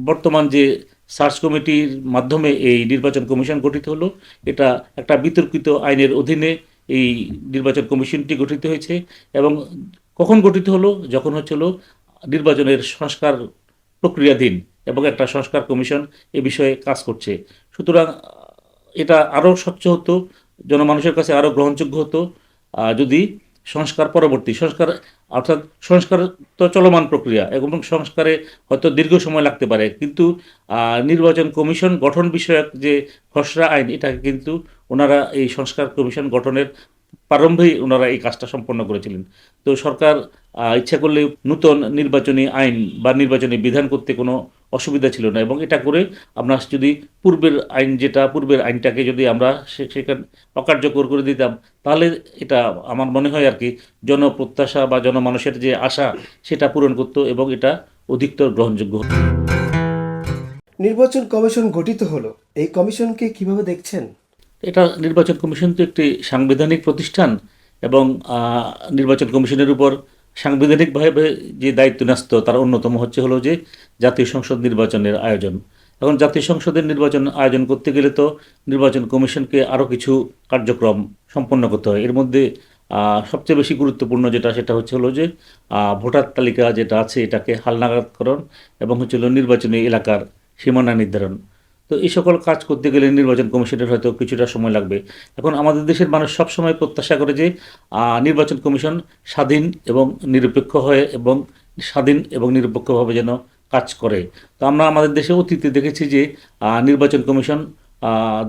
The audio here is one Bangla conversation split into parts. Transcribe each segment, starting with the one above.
বর্তমান যে সার্চ কমিটির মাধ্যমে এই নির্বাচন কমিশন গঠিত হলো, এটা একটা বিতর্কিত আইনের অধীনে এই নির্বাচন কমিশনটি গঠিত হয়েছে। এবং কখন গঠিত হলো? যখন হচ্ছিল নির্বাচনের সংস্কার প্রক্রিয়াধীন এবং একটা সংস্কার কমিশন এ বিষয়ে কাজ করছে। সুতরাং এটা আরও স্বচ্ছ হতো, জনমানুষের কাছে আরও গ্রহণযোগ্য হতো যদি সংস্কার পরবর্তী সংস্কার, অর্থাৎ সংস্কার তো চলমান প্রক্রিয়া এবং সংস্কারে হয়তো দীর্ঘ সময় লাগতে পারে, কিন্তু নির্বাচন কমিশন গঠন বিষয়ক যে খসড়া আইন, এটাকে কিন্তু ওনারা এই সংস্কার কমিশন গঠনের প্রারম্ভেই ওনারা এই কাজটা সম্পন্ন করেছিলেন। তো সরকার ইচ্ছা করলে নূতন নির্বাচনী আইন বা নির্বাচনী বিধান করতে কোনো অসুবিধা ছিল না, এবং এটা করে আমরা যদি পূর্বের আইনটাকে যদি আমরা সেখানে অকার্যকর করে দিতাম, তাহলে এটা আমার মনে হয় আর কি জনপ্রত্যাশা বা জনমানুষের যে আশা সেটা পূরণ করতো এবং এটা অধিকতর গ্রহণযোগ্য হতো। নির্বাচন কমিশন গঠিত হলো, এই কমিশনকে কিভাবে দেখছেন? এটা নির্বাচন কমিশন তো একটি সাংবিধানিক প্রতিষ্ঠান, এবং নির্বাচন কমিশনের উপর সাংবিধানিকভাবে যে দায়িত্ব ন্যস্ত তার অন্যতম হলো যে জাতীয় সংসদ নির্বাচনের আয়োজন। এখন জাতীয় সংসদের নির্বাচন আয়োজন করতে গেলে তো নির্বাচন কমিশনকে আরও কিছু কার্যক্রম সম্পন্ন করতে হয়। এর মধ্যে সবচেয়ে বেশি গুরুত্বপূর্ণ সেটা হলো যে ভোটার তালিকা যেটা আছে এটাকে হালনাগাদকরণ এবং নির্বাচনী এলাকার সীমানা নির্ধারণ। তো এই সকল কাজ করতে গেলে নির্বাচন কমিশনের হয়তো কিছুটা সময় লাগবে। এখন আমাদের দেশের মানুষ সবসময় প্রত্যাশা করে যে নির্বাচন কমিশন স্বাধীন এবং নিরপেক্ষ হয় এবং স্বাধীন এবং নিরপেক্ষভাবে যেন কাজ করে। তো আমরা আমাদের দেশে অতীতে দেখেছি যে নির্বাচন কমিশন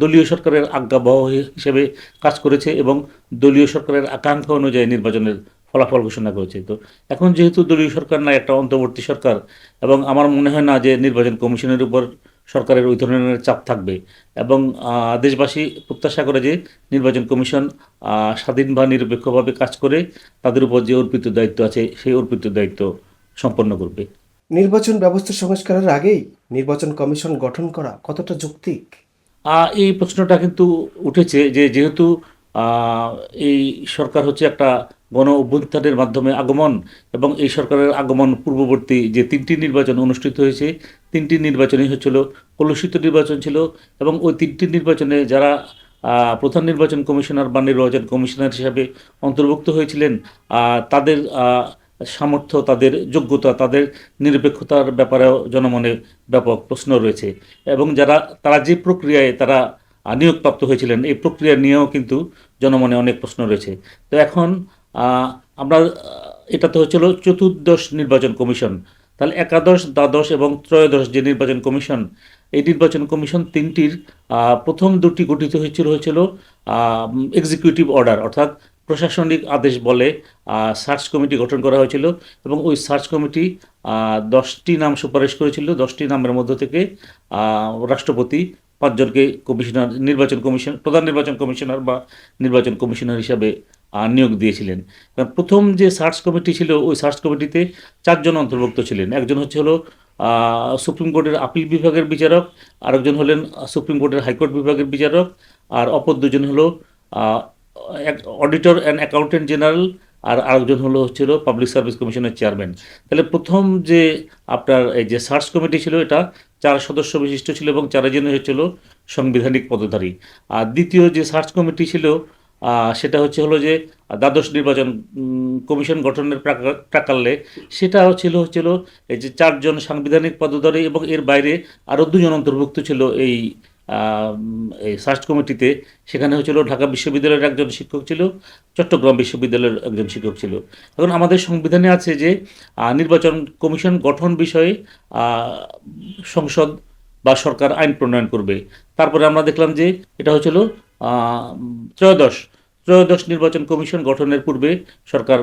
দলীয় সরকারের আজ্ঞাবহ হিসেবে কাজ করেছে এবং দলীয় সরকারের আকাঙ্ক্ষা অনুযায়ী নির্বাচনের ফলাফল ঘোষণা করেছে। তো এখন যেহেতু দলীয় সরকার না, একটা অন্তর্বর্তী সরকার, এবং আমার মনে হয় না যে নির্বাচন কমিশনের উপর সরকারের ওই ধরনের চাপ থাকবে। এবং দেশবাসী প্রত্যাশা করে যে নির্বাচন কমিশন স্বাধীন বা নিরপেক্ষভাবে কাজ করে তাদের উপর যে অর্পিত দায়িত্ব আছে সেই অর্পিত দায়িত্ব সম্পন্ন করবে। নির্বাচন ব্যবস্থা সংস্কারের আগেই নির্বাচন কমিশন গঠন করা কতটা যৌক্তিক? এই প্রশ্নটা কিন্তু উঠেছে যে যেহেতু আহ, এই সরকার হচ্ছে একটা গণ অভ্যুত্থানের মাধ্যমে আগমন, এবং এই সরকারের আগমন পূর্ববর্তী যে তিনটি নির্বাচন অনুষ্ঠিত হয়েছে, তিনটি নির্বাচনই কলুষিত নির্বাচন ছিল। এবং ওই তিনটি নির্বাচনে যারা প্রধান নির্বাচন কমিশনার বা নির্বাচন কমিশনার হিসাবে অন্তর্ভুক্ত হয়েছিলেন, তাদের সামর্থ্য, তাদের যোগ্যতা, তাদের নিরপেক্ষতার ব্যাপারেও জনমনে ব্যাপক প্রশ্ন রয়েছে। এবং তারা যে প্রক্রিয়ায় তারা নিয়োগপ্রাপ্ত হয়েছিলেন, এই প্রক্রিয়া নিয়েও কিন্তু জনমনে অনেক প্রশ্ন রয়েছে। তো এখন আমরা এটা তো চতুর্দশ নির্বাচন কমিশন, তাহলে একাদশ, দ্বাদশ এবং ত্রয়োদশ যে নির্বাচন কমিশন, এই নির্বাচন কমিশন তিনটির প্রথম দুটি গঠিত হয়েছিল এক্সিকিউটিভ অর্ডার, অর্থাৎ প্রশাসনিক আদেশ বলে সার্চ কমিটি গঠন করা হয়েছিল। এবং ওই সার্চ কমিটি 10টি নাম সুপারিশ করেছিল। 10টি নামের মধ্য থেকে রাষ্ট্রপতি 5জনকে প্রধান নির্বাচন কমিশনার বা নির্বাচন কমিশনার হিসাবে নিয়োগ দিয়েছিলেন। প্রথম যে সার্চ কমিটি ছিল, ওই সার্চ কমিটিতে 4জন অন্তর্ভুক্ত ছিলেন। একজন সুপ্রিম কোর্টের আপিল বিভাগের বিচারক, আরেকজন হলেন সুপ্রিম কোর্টের হাইকোর্ট বিভাগের বিচারক, আর অপর দুজন অডিটর অ্যান্ড অ্যাকাউন্টেন্ট জেনারেল, আর আরেকজন পাবলিক সার্ভিস কমিশনের চেয়ারম্যান। তাহলে প্রথম যে আপনার এই যে সার্চ কমিটি ছিল, এটা 4 সদস্য বিশিষ্ট ছিল এবং 4জনই সাংবিধানিক পদধারী। আর দ্বিতীয় যে সার্চ কমিটি ছিল, সেটা যে দ্বাদশ নির্বাচন কমিশন গঠনের প্রাকালে, সেটা ছিল এই যে 4জন সাংবিধানিক পদধারী, এবং এর বাইরে আরও 2জন অন্তর্ভুক্ত ছিল এই সার্চ কমিটিতে। সেখানে ঢাকা বিশ্ববিদ্যালয়ের একজন শিক্ষক ছিল, চট্টগ্রাম বিশ্ববিদ্যালয়ের একজন শিক্ষক ছিল। এখন আমাদের সংবিধানে আছে যে নির্বাচন কমিশন গঠন বিষয়ে সংসদ বা সরকার আইন প্রণয়ন করবে। তারপরে আমরা দেখলাম যে এটা ত্রয়োদশ ত্রয়োদশ নির্বাচন কমিশন গঠনের পূর্বে সরকার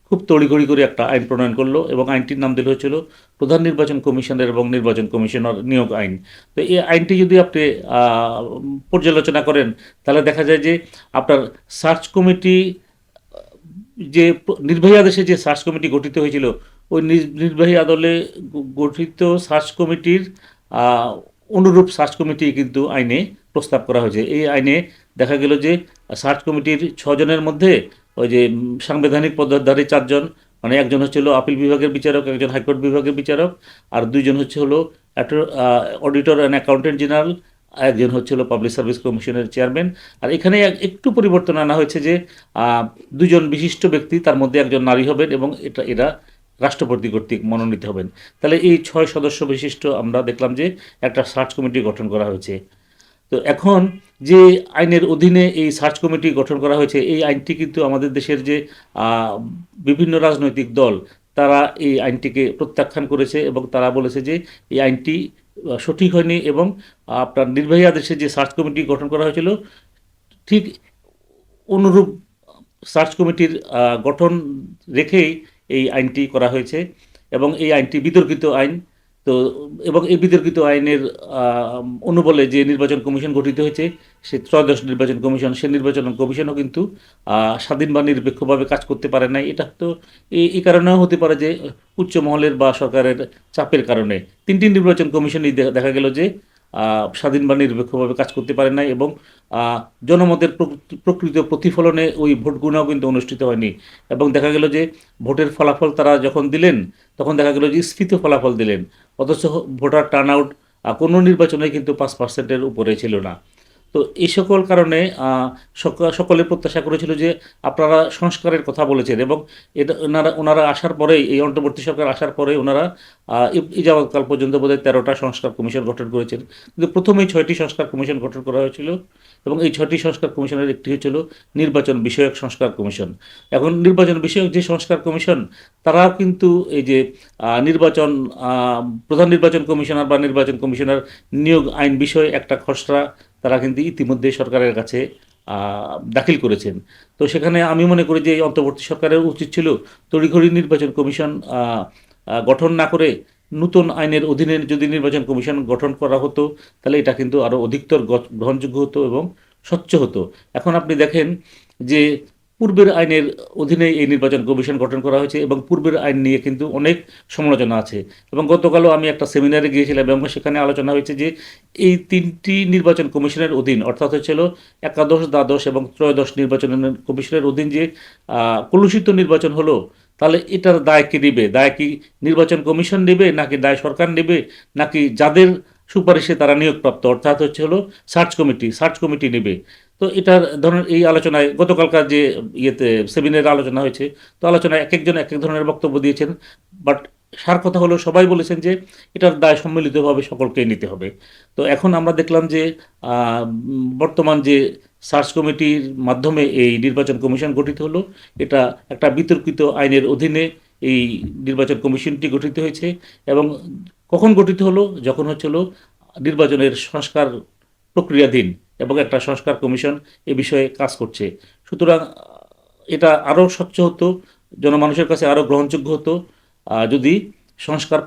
খুব তড়িঘড়ি করে একটা আইন প্রণয়ন করলো, এবং আইনটির নাম দিল প্রধান নির্বাচন কমিশনার এবং নির্বাচন কমিশনার নিয়োগ আইন। তো এই আইনটি যদি আপনি পর্যালোচনা করেন, তাহলে দেখা যায় যে আপনার সার্চ কমিটি যে নির্বাহী আদেশে যে সার্চ কমিটি গঠিত হয়েছিল, ওই নির্বাহী আদলে গঠিত সার্চ কমিটির অনুরূপ সার্চ কমিটি কিন্তু আইনে প্রস্তাব করা হয়েছে। এই আইনে দেখা গেল যে সার্চ কমিটির 6জনের মধ্যে ওই যে সাংবিধানিক পদধারী 4জন, মানে একজন আপিল বিভাগের বিচারক, একজন হাইকোর্ট বিভাগের বিচারক, আর 2জন একটা অডিটর অ্যান্ড অ্যাকাউন্টেন্ট জেনারেল, একজন হচ্ছিল পাবলিক সার্ভিস কমিশনের চেয়ারম্যান। আর এখানে একটু পরিবর্তন আনা হয়েছে যে দুজন বিশিষ্ট ব্যক্তি, তার মধ্যে একজন নারী হবেন এবং এরা রাষ্ট্রপতি কর্তৃক মনোনীত হবেন। তাহলে এই 6 সদস্য বিশিষ্ট আমরা দেখলাম যে একটা সার্চ কমিটি গঠন করা হয়েছে। তো এখন যে আইনের অধীনে এই সার্চ কমিটি গঠন করা হয়েছে, এই আইনটি কিন্তু আমাদের দেশের যে বিভিন্ন রাজনৈতিক দল, তারা এই আইনটিকে প্রত্যাখ্যান করেছে এবং তারা বলেছে যে এই আইনটি সঠিক হয়নি এবং আপনার নির্বাহী আদেশে যে সার্চ কমিটি গঠন করা হয়েছিল ঠিক অনুরূপ সার্চ কমিটির গঠন রেখেই এই আইনটি করা হয়েছে এবং এই আইনটি বিতর্কিত আইন। তো এবং এই বিতর্কিত আইনের অনুবলে যে নির্বাচন কমিশন গঠিত হয়েছে, সে ত্রয়োদশ নির্বাচন কমিশন, সে নির্বাচন কমিশনও কিন্তু স্বাধীন বা নিরপেক্ষভাবে কাজ করতে পারে নাই। এটা তো এই কারণেও হতে পারে যে উচ্চ মহলের বা সরকারের চাপের কারণে 3টি নির্বাচন কমিশনই দেখা গেল যে স্বাধীন বা নিরপেক্ষভাবে কাজ করতে পারে নাই এবং জনমতের প্রকৃত প্রতিফলনে ওই ভোট গণনাও কিন্তু অনুষ্ঠিত হয়নি। এবং দেখা গেল যে ভোটের ফলাফল তারা যখন দিলেন, তখন দেখা গেল যে স্ফীত ফলাফল দিলেন, অথচ ভোটার টার্ন আউট কোনো নির্বাচনে কিন্তু 5%-এর উপরে ছিল না। তো এই সকল কারণে সকলে প্রত্যাশা করেছিল যে আপনারা সংস্কারের কথা বলেছেন এবং এটা ওনারা আসার পরেই, এই অন্তর্বর্তী সরকার আসার পরে ওনারা এই যাবৎকাল পর্যন্ত বোধহয় 13টা সংস্কার কমিশন গঠন করেছেন। কিন্তু প্রথমেই 6টি সংস্কার কমিশন গঠন করা হয়েছিল এবং এই 6টি সংস্কার কমিশনের একটি হচ্ছিল নির্বাচন বিষয়ক সংস্কার কমিশন। এখন নির্বাচন বিষয়ক যে সংস্কার কমিশন, তারাও কিন্তু এই যে নির্বাচন প্রধান নির্বাচন কমিশনার বা নির্বাচন কমিশনার নিয়োগ আইন বিষয়ে একটা খসড়া তারা কিন্তু ইতিমধ্যে সরকারের কাছে দাখিল করেছেন। তো সেখানে আমি মনে করি যে এই অন্তর্বর্তী সরকারের উচিত ছিল তড়িঘড়ি নির্বাচন কমিশন গঠন না করে নতুন আইনের অধীনে যদি নির্বাচন কমিশন গঠন করা হতো, তাহলে এটা কিন্তু আরও অধিকতর গ্রহণযোগ্য হতো এবং স্বচ্ছ হতো। এখন আপনি দেখেন যে পূর্বের আইনের অধীনে এই নির্বাচন কমিশন গঠন করা হয়েছে এবং পূর্বের আইন নিয়ে কিন্তু অনেক সমালোচনা আছে। এবং গতকালও আমি একটা সেমিনারে গিয়েছিলাম এবং সেখানে আলোচনা হয়েছে যে এই 3টি নির্বাচন কমিশনের অধীন, অর্থাৎ হচ্ছিল একাদশ, দ্বাদশ এবং ত্রয়োদশ নির্বাচন কমিশনের অধীন যে কলুষিত নির্বাচন হলো, তাহলে এটার দায় কে নেবে? দায় কি নির্বাচন কমিশন নেবে, নাকি দায় সরকার নেবে, নাকি যাদের সুপারিশে তারা নিয়োগপ্রাপ্ত, অর্থাৎ হলো সার্চ কমিটি নেবে? তো এটার ধরনের এই আলোচনায় গতকালকার যে সেমিনারে আলোচনা হয়েছে, তো আলোচনায় এক একজন এক এক ধরনের বক্তব্য দিয়েছেন। বাট সার কথা হলো সবাই বলেছেন যে এটার দায় সম্মিলিতভাবে সকলকেই নিতে হবে। তো এখন আমরা দেখলাম যে বর্তমান যে সার্চ কমিটির মাধ্যমে এই নির্বাচন কমিশন গঠিত হলো, এটা একটা বিতর্কিত আইনের অধীনে এই নির্বাচন কমিশনটি গঠিত হয়েছে। এবং কখন গঠিত হলো? যখন হচ্ছিল নির্বাচনের সংস্কার প্রক্রিয়াধীন এবং একটা সংস্কার কমিশন এ বিষয়ে কাজ করছে। সুতরাং এটা আরও স্বচ্ছ হতো, জনমানুষের কাছে আরও গ্রহণযোগ্য হতো যদি সংস্কার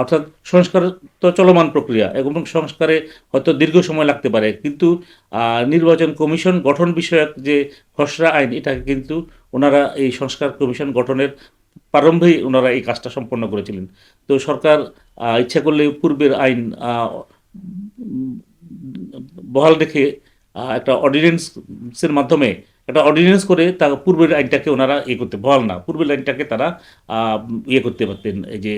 অর্থাৎ সংস্কার তো চলমান প্রক্রিয়া এবং সংস্কারে হয়তো দীর্ঘ সময় লাগতে পারে, কিন্তু নির্বাচন কমিশন গঠন বিষয়ক যে খসড়া আইন, এটাকে কিন্তু ওনারা এই সংস্কার কমিশন গঠনের প্রারম্ভেই ওনারা এই কাজটা সম্পন্ন করেছিলেন। তো সরকার ইচ্ছা করলে পূর্বের আইন বহাল রেখে একটা অর্ডিন্যান্সের মাধ্যমে একটা অর্ডিন্যান্স করে তা পূর্বের আইনটাকে ওনারা করতে, বহাল না, পূর্বের আইনটাকে তারা করতে পারতেন, এই যে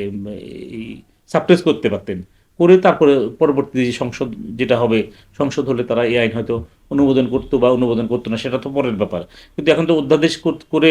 সাপ্রেস করতে পারতেন, করে তারপরে পরবর্তী যে সংসদ যেটা হবে, সংসদ হলে তারা এই আইন হয়তো অনুমোদন করতো বা অনুমোদন করতো না, সেটা তো পরের ব্যাপার। কিন্তু এখন তো অধ্যাদেশ করে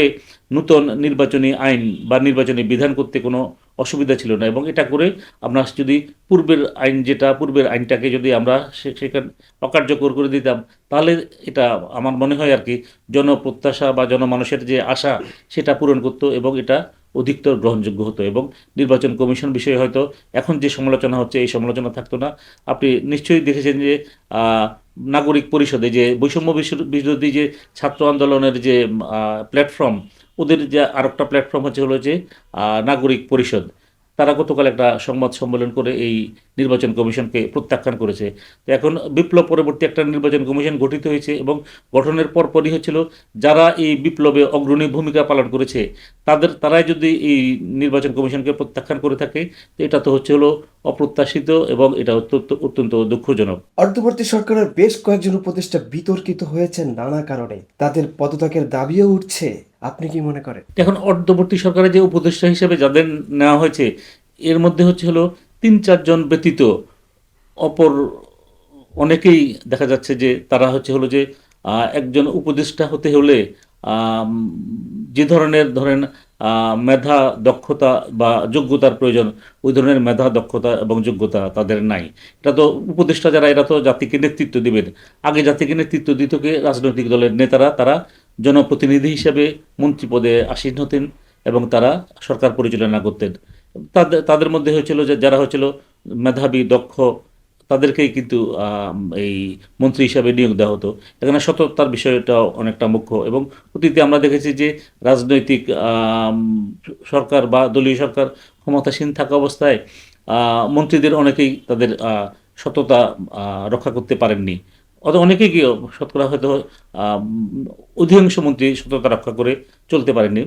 নূতন নির্বাচনী আইন বা নির্বাচনী বিধান করতে কোনো অসুবিধা ছিল না। এবং এটা করে আমরা যদি পূর্বের আইনটাকে যদি আমরা সেখানে অকার্যকর করে দিতাম, তাহলে এটা আমার মনে হয় আর কি জনপ্রত্যাশা বা জনমানুষের যে আশা, সেটা পূরণ করতো এবং এটা অধিকতর গ্রহণযোগ্য হতো এবং নির্বাচন কমিশন বিষয়ে হয়তো এখন যে সমালোচনা হচ্ছে এই সমালোচনা থাকতো না। আপনি নিশ্চয়ই দেখেছেন যে নাগরিক পরিষদে যে বৈষম্য বিরোধী যে ছাত্র আন্দোলনের যে প্ল্যাটফর্ম, ওদের যে আরেকটা প্ল্যাটফর্ম হলো যে নাগরিক পরিষদ, তারা গতকাল একটা সংবাদ সম্মেলন করে এই নির্বাচন কমিশনকে প্রত্যাখ্যান করেছে। তো এখন বিপ্লব পরবর্তী একটা নির্বাচন কমিশন গঠিত হয়েছে এবং গঠনের পরপরই হচ্ছিল যারা এই বিপ্লবে অগ্রণী ভূমিকা পালন করেছে তারাই যদি এই নির্বাচন কমিশনকে প্রত্যাখ্যান করে থাকে, তো এটা তো হলো অপ্রত্যাশিত এবং এটা অত্যন্ত দুঃখজনক। অন্তর্বর্তী সরকারের বেশ কয়েকজন উপদেষ্টা বিতর্কিত হয়েছেন নানা কারণে, তাদের পদত্যাগের দাবিও উঠছে। আপনি কি মনে করেন? এখন অন্তর্বর্তী সরকারের যে উপদেষ্টা হিসেবে যাদের নেওয়া হয়েছে, এর মধ্যে হলো 3-4 জন ব্যতীত অপর অনেকেই দেখা যাচ্ছে যে তারা হলো যে একজন উপদেষ্টা হতে হলে আম, যে ধরনের ধরেন মেধা দক্ষতা বা যোগ্যতার প্রয়োজন, ওই ধরনের মেধা দক্ষতা এবং যোগ্যতা তাদের নাই। এটা তো উপদেষ্টা যারা, এরা তো জাতিকে নেতৃত্ব দিবেন। আগে জাতিকে নেতৃত্ব দিত কে? রাজনৈতিক দলের নেতারা। তারা জনপ্রতিনিধি হিসেবে মন্ত্রী পদে আসীন হতেন এবং তারা সরকার পরিচালনা করতেন। তাদের তাদের মধ্যে হয়েছিল যে যারা হয়েছিল মেধাবী দক্ষ, তাদেরকেই কিন্তু এই মন্ত্রী হিসাবে নিয়োগ দেওয়া হতো। এখানে সততার বিষয়টা অনেকটা মুখ্য। এবং অতীতে আমরা দেখেছি যে রাজনৈতিক সরকার বা দলীয় সরকার ক্ষমতাসীন থাকা অবস্থায় মন্ত্রীদের অনেকেই তাদের সততা রক্ষা করতে পারেননি। অনেকেই কি শতকরা হয়তো আম, অধিকাংশ মন্ত্রী সততা রক্ষা করে চলতে পারেননি।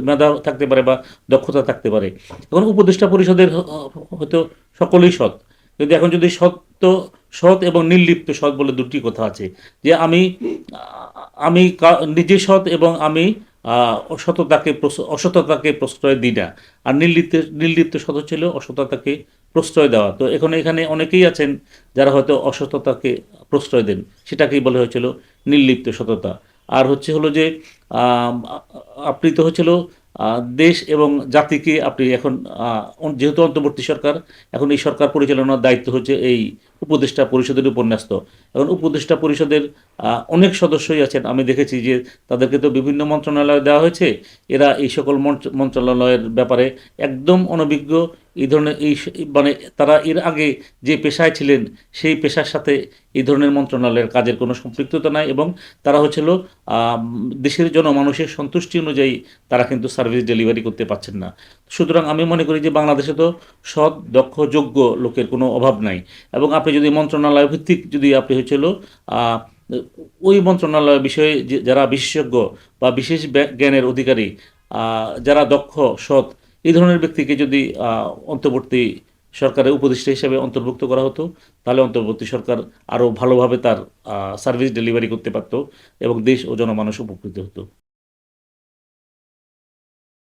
মেধা থাকতে পারে বা দক্ষতা থাকতে পারে। এখন উপদেষ্টা পরিষদের হয়তো সকলেই সৎ, কিন্তু এখন যদি সৎ এবং নির্লিপ্ত সৎ বলে দুটি কথা আছে। যে আমি নিজে সৎ এবং আমি অসততাকে প্রশ্রয় দিই না। আর নির্লিপ্ত সৎ ছিল অসততাকে প্রশ্রয় দেওয়া। তো এখানে অনেকেই আছেন যারা হয়তো অসততাকে প্রশ্রয় দেন, সেটাকেই বলে হয়েছিল নির্লিপ্ত সততা। আর হলো যে আম, আপনি তো দেশ এবং জাতিকে আপনি এখন যেহেতু অন্তর্বর্তী সরকার, এখন এই সরকার পরিচালনার দায়িত্ব হচ্ছে এই উপদেষ্টা পরিষদের উপর ন্যস্ত। এখন উপদেষ্টা পরিষদের অনেক সদস্যই আছেন, আমি দেখেছি যে তাদেরকে তো বিভিন্ন মন্ত্রণালয় দেওয়া হয়েছে। এরা এই সকল মন্ত্রণালয়ের ব্যাপারে একদম অনভিজ্ঞ। এই ধরনের মানে তারা এর আগে যে পেশায় ছিলেন সেই পেশার সাথে এই ধরনের মন্ত্রণালয়ের কাজের কোনো সম্পৃক্ততা নাই। এবং তারা দেশের জনমানুষের সন্তুষ্টি অনুযায়ী তারা কিন্তু সার্ভিস ডেলিভারি করতে পারছেন না। সুতরাং আমি মনে করি যে বাংলাদেশে তো সৎ দক্ষ যোগ্য লোকের কোনো অভাব নাই। এবং আপনি যদি মন্ত্রণালয় ভিত্তিক যদি আপনি আহ, ওই মন্ত্রণালয় বিষয়ে যারা বিশেষজ্ঞ বা বিশেষ জ্ঞানের অধিকারী, যারা দক্ষ সৎ, এই ধরনের ব্যক্তিকে যদি অন্তর্বর্তী সরকারের উপদেষ্টা হিসেবে অন্তর্ভুক্ত করা হতো, তাহলে অন্তর্বর্তী সরকার আরও ভালোভাবে তার সার্ভিস ডেলিভারি করতে পারত এবং দেশ ও জনমানুষ উপকৃত হতো।